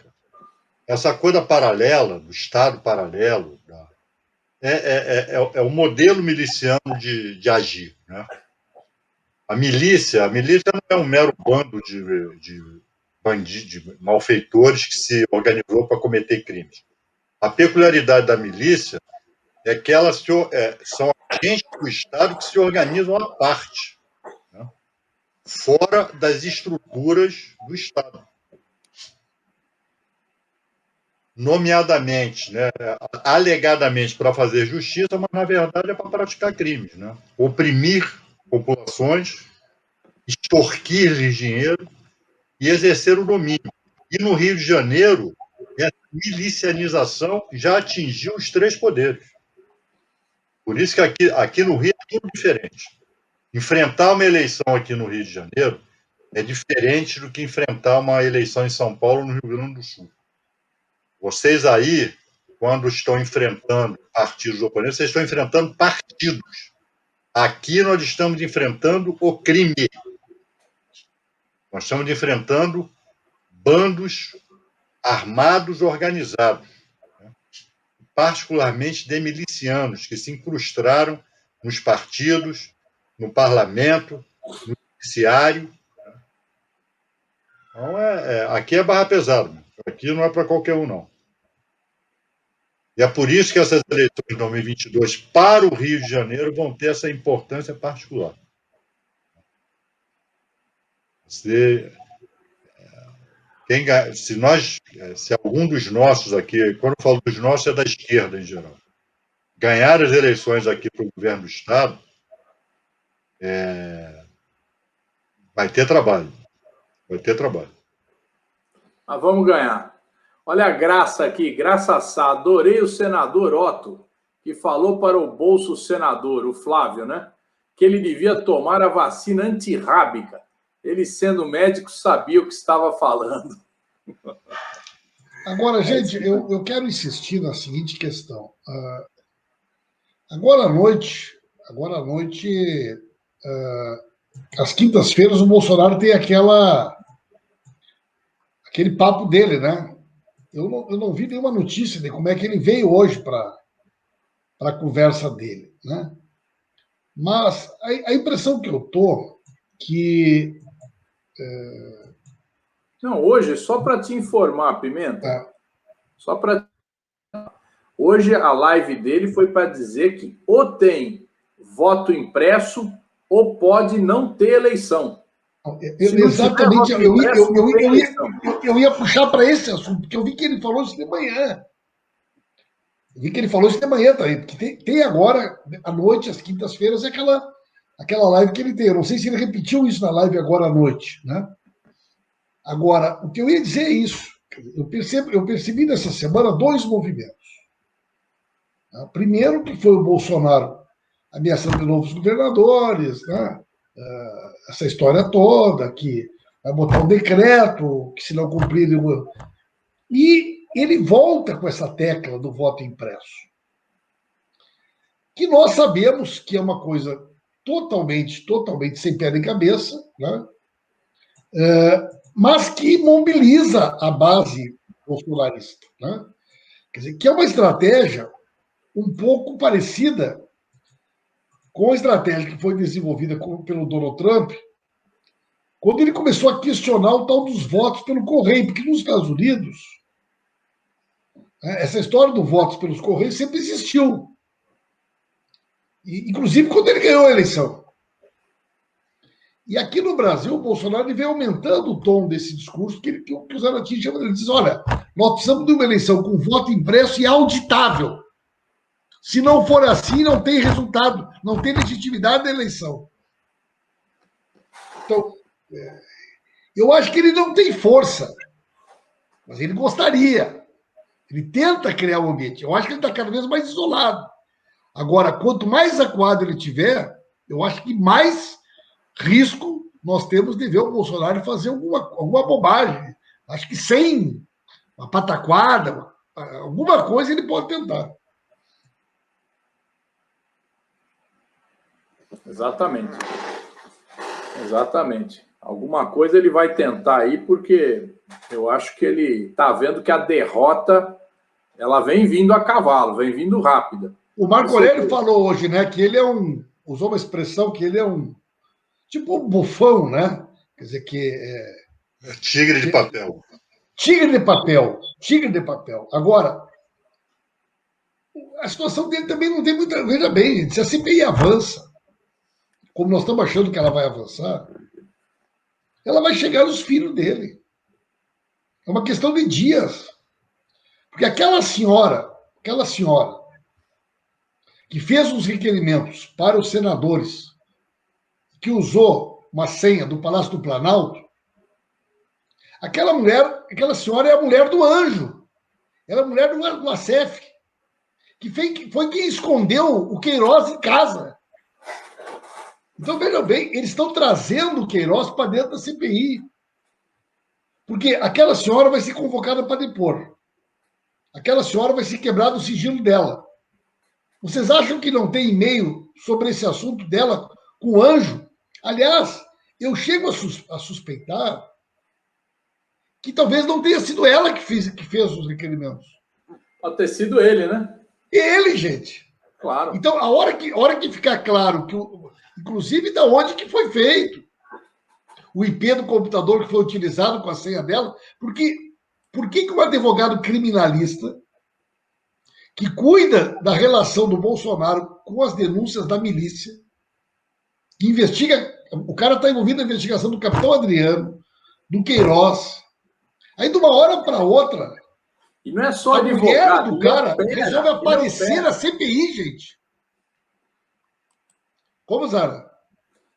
B: Essa coisa paralela, do Estado paralelo, é o modelo miliciano de agir. Né? A milícia não é um mero bando de bandidos, de malfeitores que se organizou para cometer crimes. A peculiaridade da milícia é que elas são agentes do Estado que se organizam à parte, né? Fora das estruturas do Estado. Nomeadamente, né, alegadamente para fazer justiça, mas na verdade é para praticar crimes, né? Oprimir populações, extorquir-lhes dinheiro e exercer o domínio. E no Rio de Janeiro, essa milicianização já atingiu os 3 poderes. Por isso que aqui no Rio é tudo diferente. Enfrentar uma eleição aqui no Rio de Janeiro é diferente do que enfrentar uma eleição em São Paulo ou no Rio Grande do Sul. Vocês aí, quando estão enfrentando partidos oponentes, vocês estão enfrentando partidos. Aqui nós estamos enfrentando o crime. Nós estamos enfrentando bandos armados organizados, né? Particularmente de milicianos, que se incrustaram nos partidos, no parlamento, no judiciário. Então, aqui é barra pesada. Aqui não é para qualquer um, não. E é por isso que essas eleições de 2022 para o Rio de Janeiro vão ter essa importância particular. Se algum dos nossos aqui, quando eu falo dos nossos, é da esquerda em geral, ganhar as eleições aqui para o governo do Estado, vai ter trabalho. Vai ter trabalho.
C: Mas vamos ganhar. Olha a Graça aqui, Graça Sá. Adorei o senador Otto, que falou para o bolso senador, o Flávio, né? Que ele devia tomar a vacina antirrábica. Ele, sendo médico, sabia o que estava falando.
A: Agora, gente, eu quero insistir na seguinte questão. Agora à noite, às quintas-feiras, o Bolsonaro tem aquele papo dele, né? Eu não vi nenhuma notícia de como é que ele veio hoje para a conversa dele, né? Mas a impressão que eu tô que...
C: Não, hoje, só para te informar, Pimenta, só para... Hoje a live dele foi para dizer que ou tem voto impresso ou pode não ter eleição.
A: Exatamente, eu ia puxar para esse assunto, porque eu vi que ele falou isso de manhã. Também, porque tem agora, à noite, às quintas-feiras, aquela live que ele tem. Eu não sei se ele repetiu isso na live agora à noite, né? Agora, o que eu ia dizer é isso. Eu percebi nessa semana 2 movimentos. Primeiro, que foi o Bolsonaro ameaçando de novos governadores, né? Essa história toda, que vai botar um decreto, que se não cumprir... E ele volta com essa tecla do voto impresso, que nós sabemos que é uma coisa totalmente sem pé nem cabeça, né? Mas que mobiliza a base bolsonarista, né? Quer dizer, que é uma estratégia um pouco parecida com a estratégia que foi desenvolvida pelo Donald Trump, quando ele começou a questionar o tal dos votos pelo correio, porque nos Estados Unidos, essa história do votos pelos correios sempre existiu. Inclusive quando ele ganhou a eleição. E aqui no Brasil, o Bolsonaro vem aumentando o tom desse discurso que o Zanotti chama. Ele diz, olha, nós precisamos de uma eleição com voto impresso e auditável. Se não for assim, não tem resultado, não tem legitimidade da eleição. Então, eu acho que ele não tem força, mas ele gostaria. Ele tenta criar um ambiente. Eu acho que ele está cada vez mais isolado. Agora, quanto mais acuado ele tiver, eu acho que mais risco nós temos de ver o Bolsonaro fazer alguma bobagem. Acho que sem uma pataquada, alguma coisa ele pode tentar.
C: Exatamente. Exatamente. Alguma coisa ele vai tentar aí, porque eu acho que ele está vendo que a derrota ela vem vindo a cavalo, vem vindo rápida.
A: O Marco Aurélio falou hoje, né, que ele usou uma expressão que ele é tipo um bufão, né? Quer dizer,
B: tigre de papel.
A: Tigre de papel. Tigre de papel. Agora, a situação dele também não tem muita... Veja bem, se a CPI avança, como nós estamos achando que ela vai avançar, ela vai chegar nos filhos dele. É uma questão de dias. Porque aquela senhora que fez os requerimentos para os senadores, que usou uma senha do Palácio do Planalto, aquela senhora é a mulher do anjo. Ela é a mulher do ACF, que foi quem escondeu o Queiroz em casa. Então, vejam bem, eles estão trazendo o Queiroz para dentro da CPI. Porque aquela senhora vai ser convocada para depor. Aquela senhora vai ser quebrado o sigilo dela. Vocês acham que não tem e-mail sobre esse assunto dela com o anjo? Aliás, eu chego a suspeitar que talvez não tenha sido ela que fez os requerimentos.
C: Pode ter sido ele, né?
A: Ele, gente.
C: Claro.
A: Então, a hora que ficar claro, inclusive da onde que foi feito, o IP do computador que foi utilizado com a senha dela, porque por que um advogado criminalista que cuida da relação do Bolsonaro com as denúncias da milícia, que investiga, o cara está envolvido na investigação do capitão Adriano, do Queiroz, aí de uma hora para outra,
C: e não é só
A: a
C: advogado,
A: mulher do cara
C: opera,
A: resolve aparecer na CPI, gente. Como, Zara?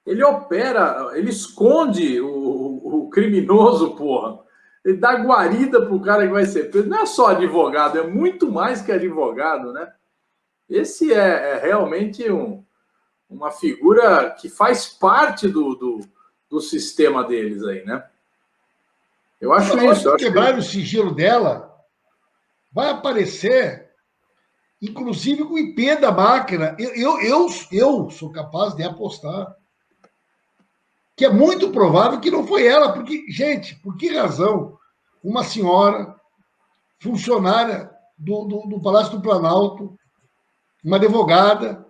C: Ele opera, ele esconde o criminoso, porra. Ele dá guarida pro cara que vai ser preso. Não é só advogado, é muito mais que advogado, né? Esse é realmente uma figura que faz parte do sistema deles aí, né? Eu acho isso.
A: Se quebrar o sigilo dela, vai aparecer, inclusive com o IP da máquina. Eu sou capaz de apostar que é muito provável que não foi ela, porque, gente, por que razão uma senhora, funcionária do Palácio do Planalto, uma advogada,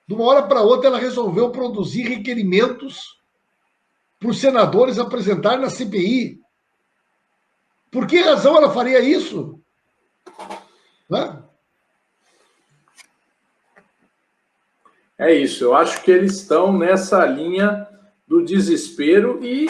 A: de uma hora para outra ela resolveu produzir requerimentos para os senadores apresentarem na CPI? Por que razão ela faria isso? Né?
C: É isso, eu acho que eles estão nessa linha do desespero e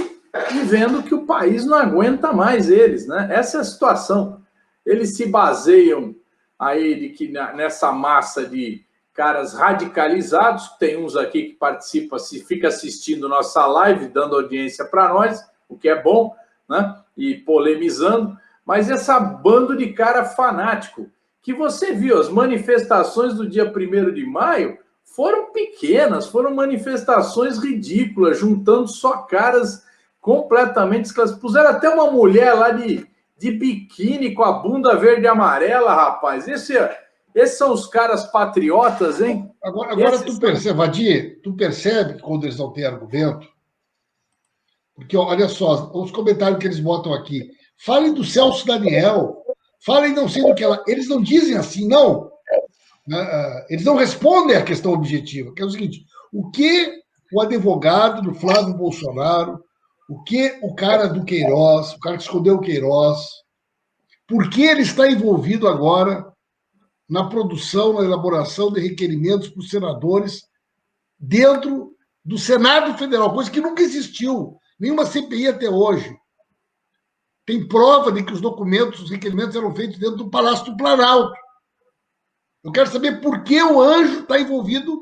C: vendo que o país não aguenta mais eles, né? Essa é a situação. Eles se baseiam aí de que nessa massa de caras radicalizados, tem uns aqui que participam, fica assistindo nossa live, dando audiência para nós, o que é bom, né? E polemizando, mas essa bando de cara fanático, que você viu, as manifestações do dia 1º de maio, foram pequenas, foram manifestações ridículas, juntando só caras completamente esclarecidos. Puseram até uma mulher lá de biquíni com a bunda verde e amarela, rapaz. Esses são os caras patriotas, hein?
A: Agora tu percebe, Vadir, tu percebe que quando eles não têm argumento, porque olha só, os comentários que eles botam aqui, falem do Celso Daniel, falem não sei do que ela... Eles não dizem assim, não. Eles não respondem à questão objetiva, que é o seguinte: o que o advogado do Flávio Bolsonaro, o que o cara do Queiroz, o cara que escondeu o Queiroz, por que ele está envolvido agora na produção, na elaboração de requerimentos para os senadores dentro do Senado Federal, coisa que nunca existiu, nenhuma CPI até hoje. Tem prova de que os documentos, os requerimentos eram feitos dentro do Palácio do Planalto. Eu quero saber por que o anjo está envolvido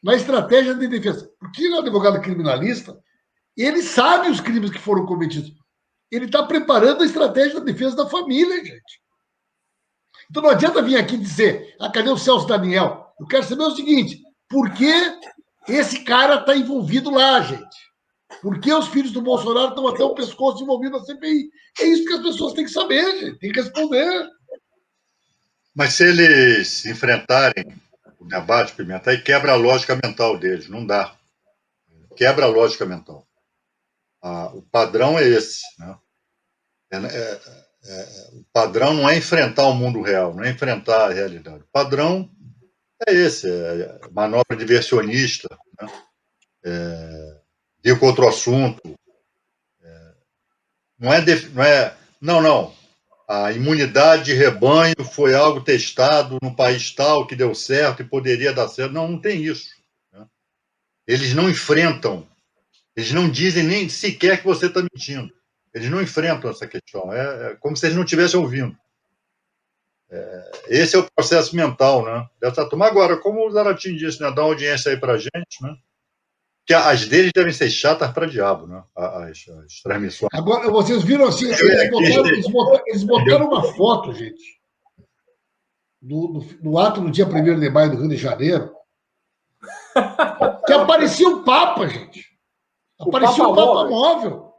A: na estratégia de defesa. Porque ele é um advogado criminalista, ele sabe os crimes que foram cometidos. Ele está preparando a estratégia da defesa da família, gente. Então não adianta vir aqui dizer, cadê o Celso Daniel? Eu quero saber o seguinte, por que esse cara está envolvido lá, gente? Por que os filhos do Bolsonaro estão até o pescoço envolvidos na CPI? É isso que as pessoas têm que saber, gente. Tem que responder.
B: Mas se eles se enfrentarem o debate, Pimenta, aí quebra a lógica mental deles, não dá. Quebra a lógica mental. O padrão é esse, né? O padrão não é enfrentar o mundo real, não é enfrentar a realidade. O padrão é esse, manobra diversionista, né? Ir contra o assunto. Não. A imunidade de rebanho foi algo testado no país tal, que deu certo e poderia dar certo. Não tem isso, né? Eles não enfrentam, eles não dizem nem sequer que você está mentindo. Eles não enfrentam essa questão. É como se eles não estivessem ouvindo. Esse é o processo mental, né, dessa turma. Agora, como o Zaratim disse, né, dá uma audiência aí para a gente, né, que as deles devem ser chatas para diabo, né, as transmissões.
A: Agora, vocês viram assim, eles botaram uma foto, gente, do ato do dia 1º de maio do Rio de Janeiro, que aparecia o Papa, gente. Aparecia o Papa móvel.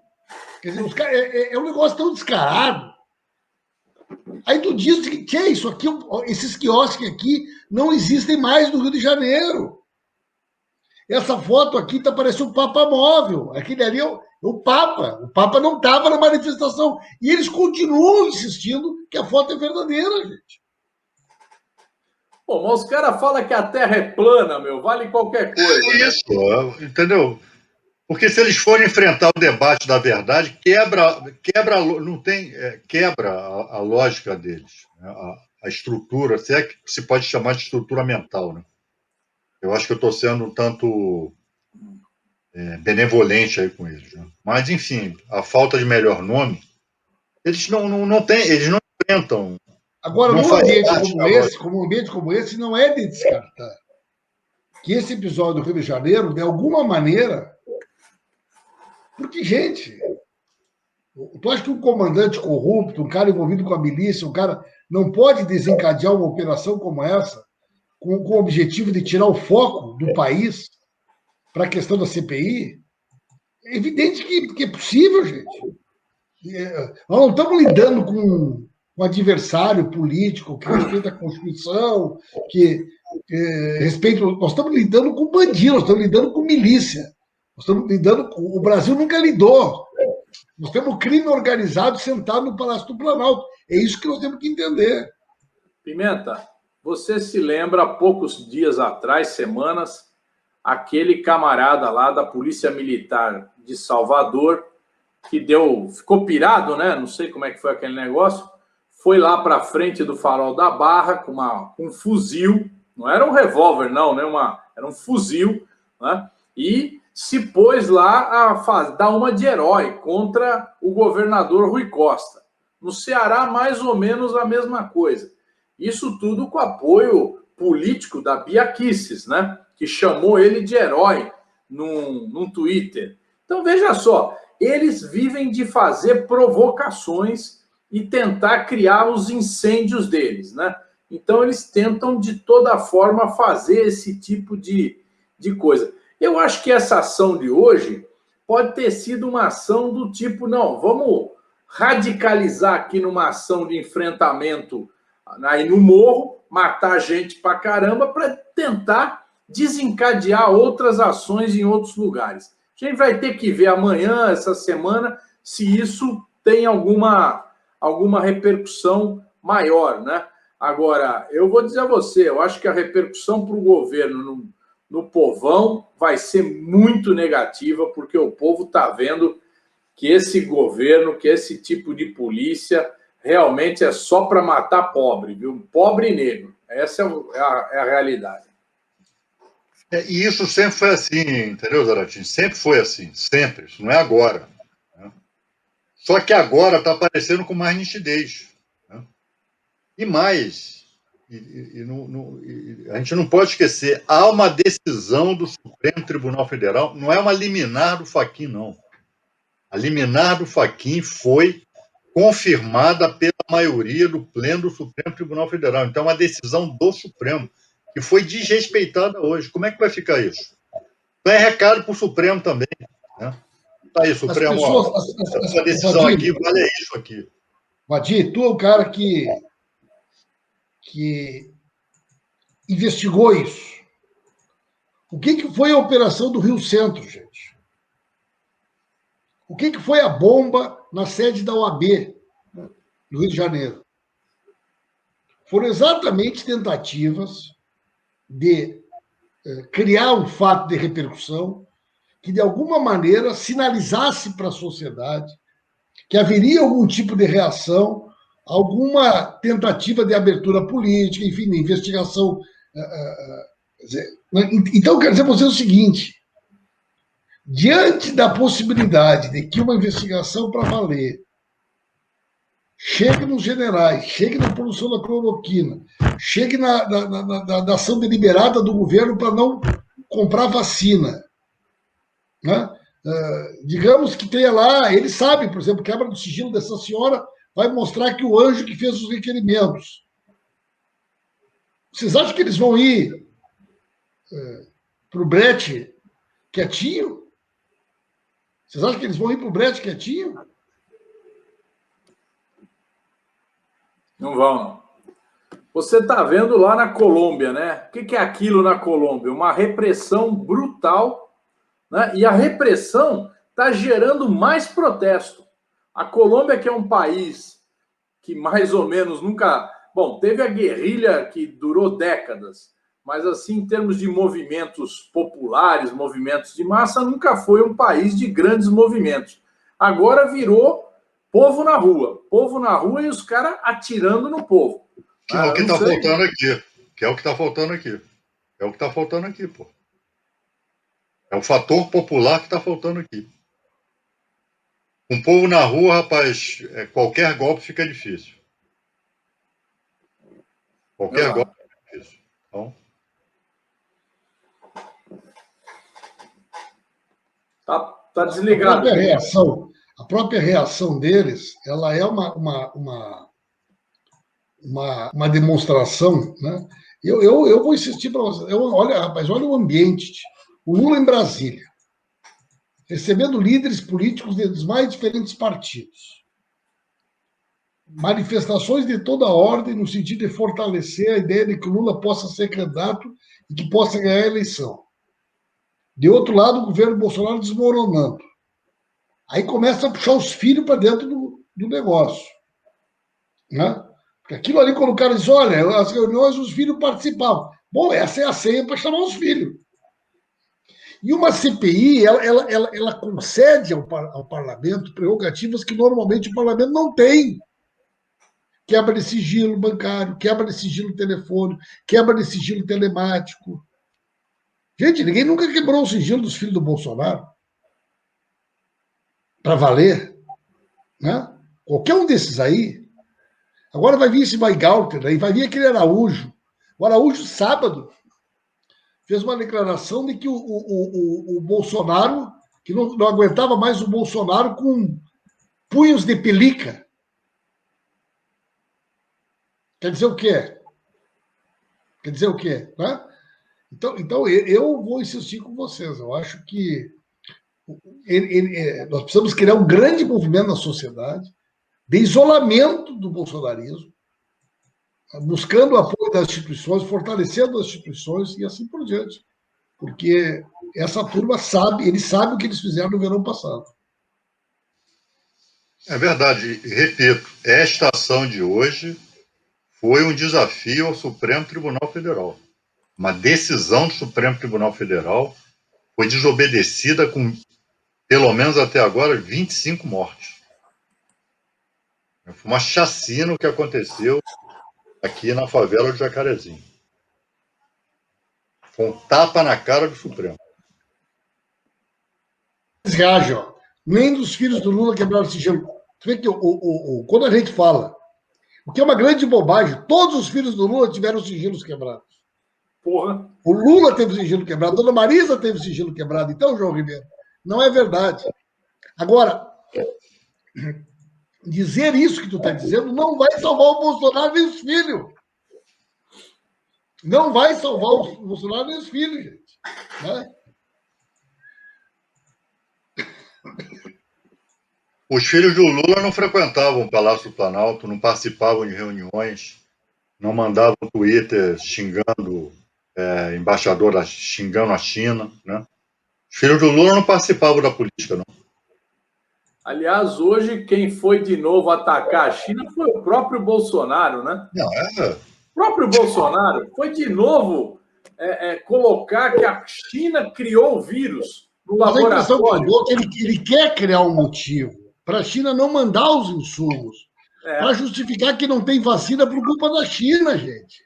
A: Quer dizer, os caras, é um negócio tão descarado. Aí tu diz o seguinte, isso aqui, esses quiosques aqui não existem mais no Rio de Janeiro. Essa foto aqui tá parecendo o Papa móvel. Aquele ali é o Papa. O Papa não estava na manifestação. E eles continuam insistindo que a foto é verdadeira, gente.
C: Pô, mas os caras falam que a Terra é plana, meu. Vale qualquer coisa.
B: É isso, entendeu? Porque se eles forem enfrentar o debate da verdade, quebra a lógica deles, né? A estrutura, se é que se pode chamar de estrutura mental, né? Eu acho que eu estou sendo um tanto benevolente aí com eles, né? Mas, enfim, a falta de melhor nome, eles não têm, eles não enfrentam.
A: Agora, num ambiente como esse, não é de descartar que esse episódio do Rio de Janeiro, de alguma maneira. Porque, gente, tu acha que um comandante corrupto, um cara envolvido com a milícia, um cara não pode desencadear uma operação como essa com o objetivo de tirar o foco do país para a questão da CPI? É evidente que é possível, gente. Nós não estamos lidando com um adversário político que respeita a Constituição, que respeita. Nós estamos lidando com bandidos, nós estamos lidando com milícia. Nós estamos lidando com. O Brasil nunca lidou. Nós temos crime organizado sentado no Palácio do Planalto. É isso que nós temos que entender.
C: Pimenta, você se lembra, há poucos dias atrás, semanas, aquele camarada lá da Polícia Militar de Salvador, que ficou pirado, né? Não sei como é que foi aquele negócio, foi lá para frente do Farol da Barra com um fuzil, não era um revólver, não, né? Era um fuzil, né? E se pôs lá a dar uma de herói contra o governador Rui Costa. No Ceará, mais ou menos a mesma coisa. Isso tudo com apoio político da Bia Kicis, né? Que chamou ele de herói num Twitter. Então, veja só, eles vivem de fazer provocações e tentar criar os incêndios deles, né? Então, eles tentam, de toda forma, fazer esse tipo de coisa. Eu acho que essa ação de hoje pode ter sido uma ação do tipo, não, vamos radicalizar aqui numa ação de enfrentamento aí no morro, matar gente pra caramba, para tentar desencadear outras ações em outros lugares. A gente vai ter que ver amanhã, essa semana, se isso tem alguma repercussão maior, né? Agora, eu vou dizer a você, eu acho que a repercussão para o governo no povão vai ser muito negativa, porque o povo está vendo que esse governo, que esse tipo de polícia realmente é só para matar pobre, viu? Pobre e negro. Essa é a realidade.
B: E isso sempre foi assim, entendeu, Zaratim? Sempre foi assim, sempre. Isso não é agora, né? Só que agora está aparecendo com mais nitidez, né? E mais, a gente não pode esquecer, há uma decisão do Supremo Tribunal Federal, não é uma liminar do Fachin, não. A liminar do Fachin foi confirmada pela maioria do pleno do Supremo Tribunal Federal. Então, é uma decisão do Supremo, que foi desrespeitada hoje. Como é que vai ficar isso? Então, é recado para o Supremo também, né? Tá aí, Supremo, essa decisão aqui vale isso aqui.
A: Vadir, tu é um cara que que investigou isso. O que foi a operação do Rio Centro, gente? O que foi a bomba na sede da OAB, no Rio de Janeiro? Foram exatamente tentativas de criar um fato de repercussão que, de alguma maneira, sinalizasse para a sociedade que haveria algum tipo de reação, alguma tentativa de abertura política, enfim, de investigação. Então, quero dizer para vocês o seguinte: diante da possibilidade de que uma investigação para valer chegue nos generais, chegue na produção da cloroquina, chegue na ação deliberada do governo para não comprar vacina, né? Digamos que tenha lá, ele sabe, por exemplo, quebra do sigilo dessa senhora vai mostrar que o anjo que fez os requerimentos. Vocês acham que eles vão ir para o brete quietinho? Vocês acham que eles vão ir para o brete quietinho?
C: Não vão, não. Você está vendo lá na Colômbia, né? O que é aquilo na Colômbia? Uma repressão brutal, né? E a repressão está gerando mais protesto. A Colômbia, que é um país que mais ou menos nunca... Bom, teve a guerrilha que durou décadas, mas assim, em termos de movimentos populares, movimentos de massa, nunca foi um país de grandes movimentos. Agora virou povo na rua e os caras atirando no povo.
B: Que é o que está faltando aqui. Que é o que está faltando aqui. É o que está faltando aqui, pô. É o fator popular que está faltando aqui. Com o povo na rua, rapaz, qualquer golpe fica difícil. Qualquer golpe fica difícil. Então...
C: Tá desligado.
A: A própria reação deles, ela é uma demonstração, né? Eu vou insistir para vocês. Olha, rapaz, olha o ambiente. O Lula em Brasília, recebendo líderes políticos dos mais diferentes partidos. Manifestações de toda ordem no sentido de fortalecer a ideia de que o Lula possa ser candidato e que possa ganhar a eleição. De outro lado, o governo Bolsonaro desmoronando. Aí começa a puxar os filhos para dentro do negócio. Né? Porque aquilo ali, quando o cara diz, olha, as reuniões, os filhos participavam. Bom, essa é a senha para chamar os filhos. E uma CPI, ela concede ao parlamento prerrogativas que normalmente o parlamento não tem. Quebra de sigilo bancário, quebra de sigilo telefônico, quebra de sigilo telemático. Gente, ninguém nunca quebrou o sigilo dos filhos do Bolsonaro. Para valer. Né? Qualquer um desses aí. Agora vai vir esse Weigalter, aí vai vir aquele Araújo. O Araújo, sábado, fez uma declaração de que o Bolsonaro, que não aguentava mais o Bolsonaro com punhos de pelica. Quer dizer o quê? Quer dizer o quê? Né? Então, eu vou insistir com vocês. Eu acho que nós precisamos criar um grande movimento na sociedade de isolamento do bolsonarismo, buscando o apoio das instituições, fortalecendo as instituições e assim por diante. Porque essa turma sabe, eles sabem o que eles fizeram no verão passado.
B: É verdade. Repito, esta ação de hoje foi um desafio ao Supremo Tribunal Federal. Uma decisão do Supremo Tribunal Federal foi desobedecida com, pelo menos até agora, 25 mortes. Foi uma chacina o que aconteceu aqui na favela de Jacarezinho. Foi um tapa na cara do Supremo.
A: Reagem, nem dos filhos do Lula quebraram o sigilo. Você vê que quando a gente fala, o que é uma grande bobagem, todos os filhos do Lula tiveram sigilos quebrados.
C: Porra.
A: O Lula teve o sigilo quebrado, a dona Marisa teve o sigilo quebrado. Então, João Ribeiro, não é verdade. Agora, dizer isso que tu está dizendo não vai salvar o Bolsonaro nem os filhos. Não vai salvar o Bolsonaro nem os filhos, gente. Né?
B: Os filhos do Lula não frequentavam o Palácio do Planalto, não participavam de reuniões, não mandava o Twitter xingando embaixador, xingando a China, né? Os filhos do Lula não participavam da política, não.
C: Aliás, hoje quem foi de novo atacar a China foi o próprio Bolsonaro, né?
B: Não,
C: O próprio Bolsonaro foi de novo colocar que a China criou o vírus no
A: Mas a impressão que eu
C: laboratório.
A: dou é que ele quer criar um motivo para a China não mandar os insumos, para justificar que não tem vacina por culpa da China, gente.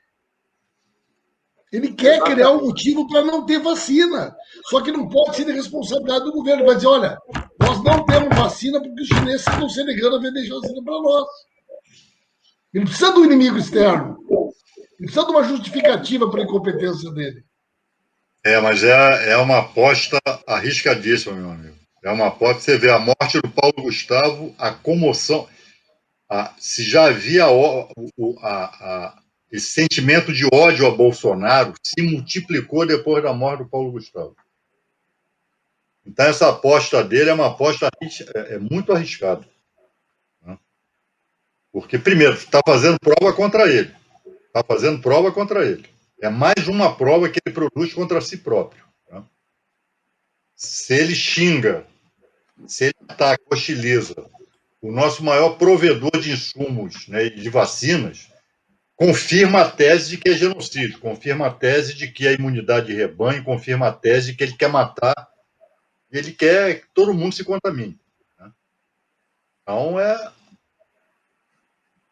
A: Ele quer criar um motivo para não ter vacina. Só que não pode ser de responsabilidade do governo. Vai dizer, olha, nós não temos vacina porque os chineses estão se negando a vender vacina para nós. Ele precisa do inimigo externo. Ele precisa de uma justificativa para a incompetência dele.
B: Mas é uma aposta arriscadíssima, meu amigo. É uma aposta. Você vê a morte do Paulo Gustavo, a comoção. Se já havia esse sentimento de ódio a Bolsonaro, se multiplicou depois da morte do Paulo Gustavo. Então, essa aposta dele é uma aposta muito arriscada. Né? Porque, primeiro, está fazendo prova contra ele. Está fazendo prova contra ele. É mais uma prova que ele produz contra si próprio. Né? Se ele xinga, se ele ataca, hostiliza o nosso maior provedor de insumos, né, e de vacinas, confirma a tese de que é genocídio, confirma a tese de que é imunidade de rebanho, confirma a tese de que ele quer matar, e ele quer que todo mundo se contamine. Né? Então,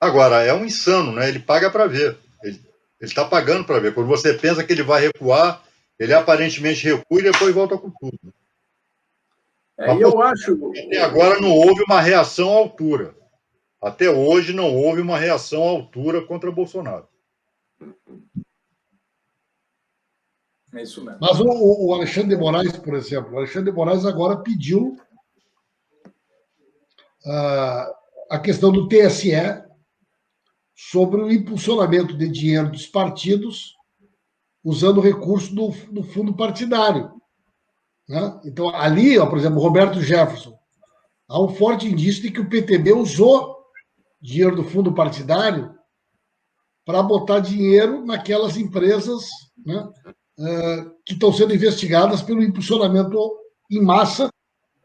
B: Agora, é um insano, né? Ele paga para ver. Ele está pagando para ver. Quando você pensa que ele vai recuar, ele aparentemente recua e depois volta com tudo.
C: E eu acho...
B: Até agora não houve uma reação à altura. Até hoje não houve uma reação à altura contra Bolsonaro.
C: É isso mesmo.
A: Mas o Alexandre de Moraes, por exemplo, o Alexandre de Moraes agora pediu a questão do TSE sobre o impulsionamento de dinheiro dos partidos usando recurso do fundo partidário. Né? Então, ali, por exemplo, Roberto Jefferson, há um forte indício de que o PTB usou dinheiro do fundo partidário para botar dinheiro naquelas empresas, né, que estão sendo investigadas pelo impulsionamento em massa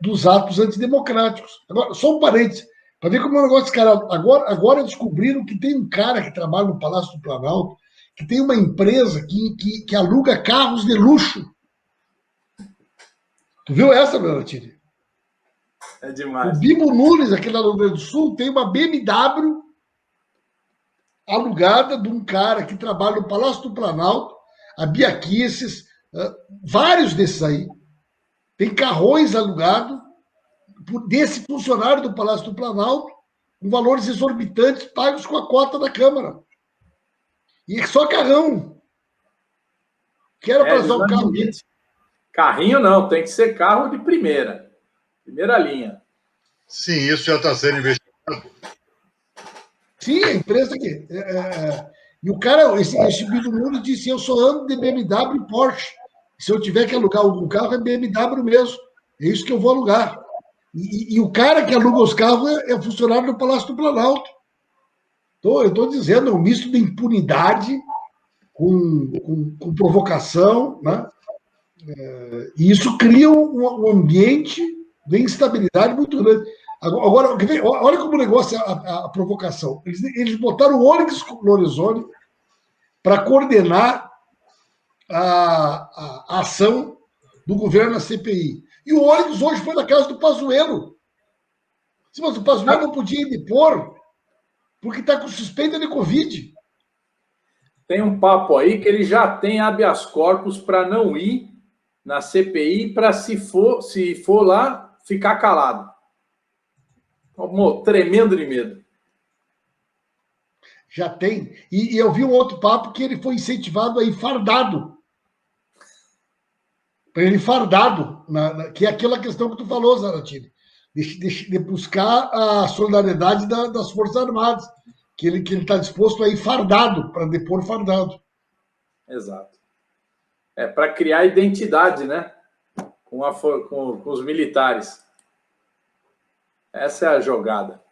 A: dos atos antidemocráticos. Agora, só um parênteses, para ver como é o negócio desse cara. Agora descobriram que tem um cara que trabalha no Palácio do Planalto, que tem uma empresa que aluga carros de luxo. Tu viu essa, Belatini?
C: É demais.
A: O Bibo Nunes, aqui lá no Rio Grande do Sul, tem uma BMW alugada de um cara que trabalha no Palácio do Planalto, a Bia Kicis, vários desses aí. Tem carrões alugados desse funcionário do Palácio do Planalto, com valores exorbitantes pagos com a cota da Câmara. E só carrão. Que era para usar o carro dele.
C: Carrinho não, tem que ser carro de primeira linha.
B: Sim, isso já está sendo investigado.
A: Sim, a empresa que... E o cara, esse Bibo Nunes disse, eu só ando de BMW e Porsche. Se eu tiver que alugar algum carro, é BMW mesmo. É isso que eu vou alugar. E o cara que aluga os carros é funcionário do Palácio do Planalto. Então, eu estou dizendo, é um misto de impunidade com provocação, né? E isso cria um ambiente de instabilidade muito grande. Agora, olha como o negócio é a provocação. Eles botaram o Onyx Lorenzoni para coordenar a ação do governo na CPI. E o Onyx hoje foi na casa do Pazuello. Mas o Pazuello não podia ir depor porque está com suspeita de Covid.
C: Tem um papo aí que ele já tem habeas corpus para não ir na CPI, para se for lá, ficar calado. Tremendo de medo.
A: Já tem. E eu vi um outro papo que ele foi incentivado a ir fardado. Para ele fardado, que é aquela questão que tu falou, Zaratini, de buscar a solidariedade das Forças Armadas, que ele está disposto a ir fardado, para depor fardado.
C: Exato. Para criar identidade, né? Com os militares. Essa é a jogada.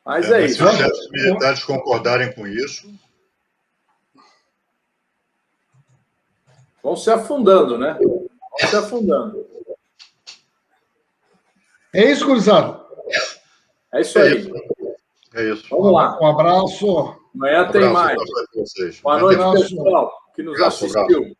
C: Mas é isso.
B: Se os chefes militares concordarem com isso...
C: Vão se afundando, né? Vão se afundando.
A: É isso, gurizada.
C: É isso aí.
B: É isso.
C: Vamos lá.
A: Um abraço.
C: Amanhã tem mais.
B: Vocês.
C: Boa noite,
A: Abraço.
C: pessoal, que nos
B: Abraço,
C: assistiu.